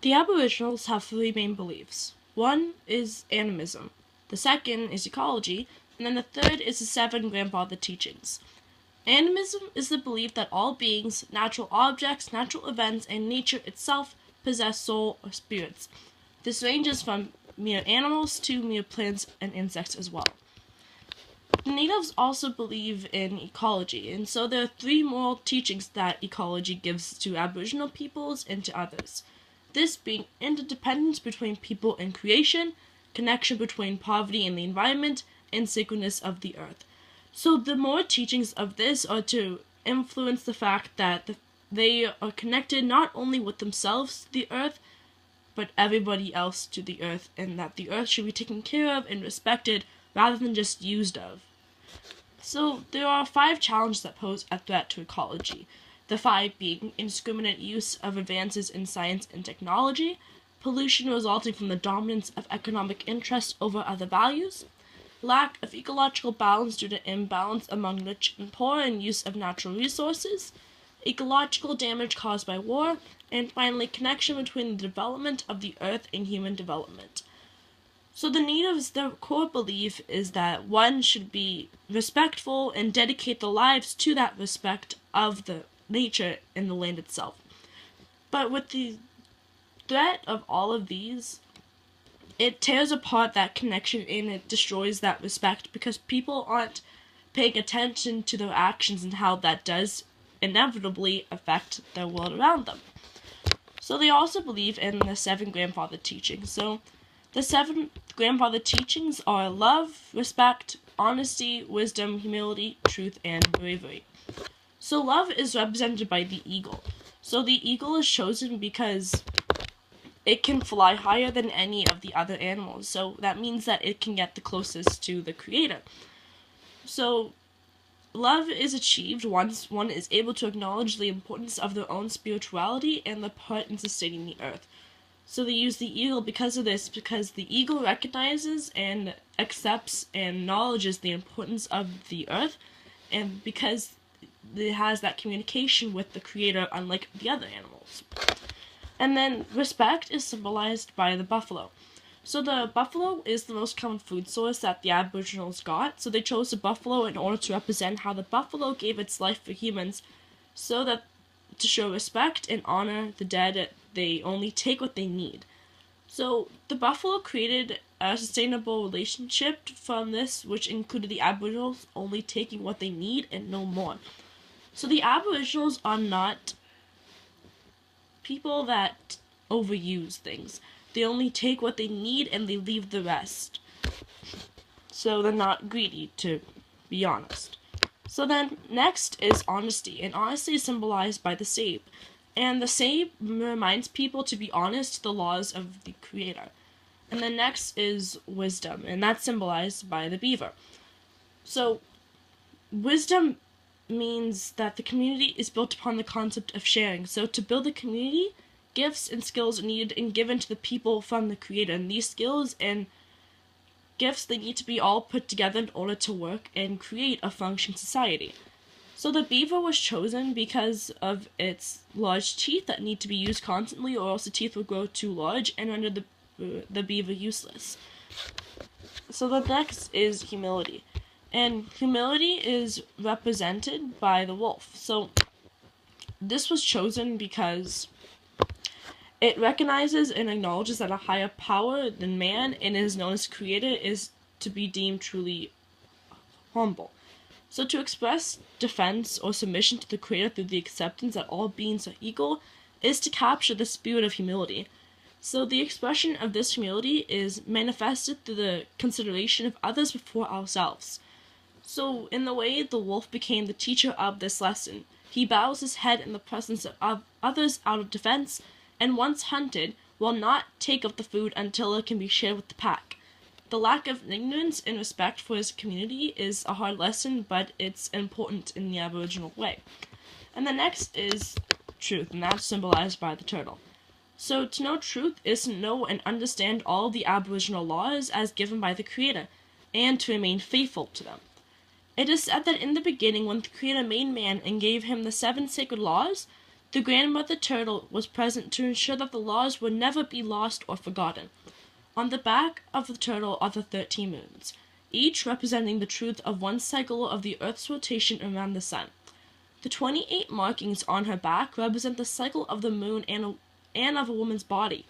The Aboriginals have three main beliefs. One is animism, the second is ecology, and then the third is the seven grandfather teachings. Animism is the belief that all beings, natural objects, natural events, and nature itself possess soul or spirits. This ranges from mere animals to mere plants and insects as well. The natives also believe in ecology, and so there are three moral teachings that ecology gives to Aboriginal peoples and to others. This being interdependence between people and creation, connection between poverty and the environment, and sacredness of the earth. So the moral teachings of this are to influence the fact that they are connected not only with themselves to the earth, but everybody else to the earth, and that the earth should be taken care of and respected rather than just used of. So there are 5 challenges that pose a threat to ecology. The 5 being indiscriminate use of advances in science and technology, pollution resulting from the dominance of economic interests over other values, lack of ecological balance due to imbalance among rich and poor and use of natural resources, ecological damage caused by war, and finally connection between the development of the earth and human development. So the natives, their core belief is that one should be respectful and dedicate their lives to that respect of the nature and the land itself. But with the threat of all of these, it tears apart that connection and it destroys that respect because people aren't paying attention to their actions and how that does inevitably affect the world around them. So they also believe in the 7 grandfather teachings. So the 7 grandfather teachings are love, respect, honesty, wisdom, humility, truth, and bravery. So love is represented by the eagle. So the eagle is chosen because it can fly higher than any of the other animals. So that means that it can get the closest to the creator. So love is achieved once one is able to acknowledge the importance of their own spirituality and the part in sustaining the earth. So they use the eagle because of this, because the eagle recognizes and accepts and acknowledges the importance of the earth, and because it has that communication with the creator unlike the other animals. And then respect is symbolized by the buffalo. So the buffalo is the most common food source that the Aboriginals got, so they chose the buffalo in order to represent how the buffalo gave its life for humans, so that to show respect and honor the dead, they only take what they need. So the buffalo created a sustainable relationship from this, which included the Aboriginals only taking what they need and no more. So the Aboriginals are not people that overuse things. They only take what they need and they leave the rest. So they're not greedy, to be honest. So then next is honesty, and honesty is symbolized by the sabe. And the sabe reminds people to be honest to the laws of the creator. And then next is wisdom, and that's symbolized by the beaver. So wisdom means that the community is built upon the concept of sharing. So to build a community, gifts and skills are needed and given to the people from the creator. And these skills and gifts, they need to be all put together in order to work and create a functioning society. So the beaver was chosen because of its large teeth that need to be used constantly, or else the teeth would grow too large and render the beaver useless. So the next is humility. And humility is represented by the wolf. So this was chosen because it recognizes and acknowledges that a higher power than man and is known as creator is to be deemed truly humble. So to express defense or submission to the creator through the acceptance that all beings are equal is to capture the spirit of humility. So the expression of this humility is manifested through the consideration of others before ourselves. So in the way the wolf became the teacher of this lesson, he bows his head in the presence of others out of defense, and once hunted, will not take of the food until it can be shared with the pack. The lack of ignorance and respect for his community is a hard lesson, but it's important in the Aboriginal way. And the next is truth, and that's symbolized by the turtle. So to know truth is to know and understand all the Aboriginal laws as given by the Creator, and to remain faithful to them. It is said that in the beginning, when the Creator made man and gave him the 7 sacred laws, The grandmother turtle was present to ensure that the laws would never be lost or forgotten. On the back of the turtle are the 13 moons, each representing the truth of one cycle of the Earth's rotation around the sun. The 28 markings on her back represent the cycle of the moon and of a woman's body.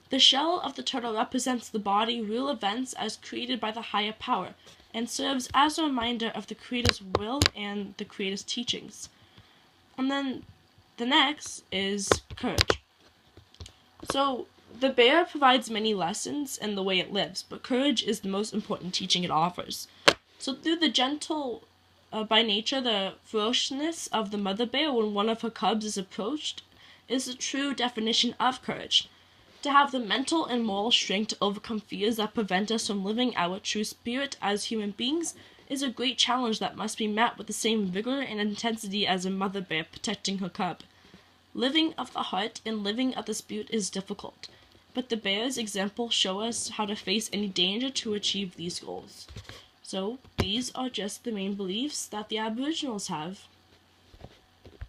The shell of the turtle represents the body, real events as created by the higher power, and serves as a reminder of the Creator's will and the Creator's teachings. And then the next is courage. So, the bear provides many lessons in the way it lives, but courage is the most important teaching it offers. So, through the gentle, by nature, the ferociousness of the mother bear when one of her cubs is approached is the true definition of courage. To have the mental and moral strength to overcome fears that prevent us from living our true spirit as human beings is a great challenge that must be met with the same vigor and intensity as a mother bear protecting her cub. Living of the heart and living of the spirit is difficult, but the bear's example show us how to face any danger to achieve these goals. So, these are just the main beliefs that the Aboriginals have.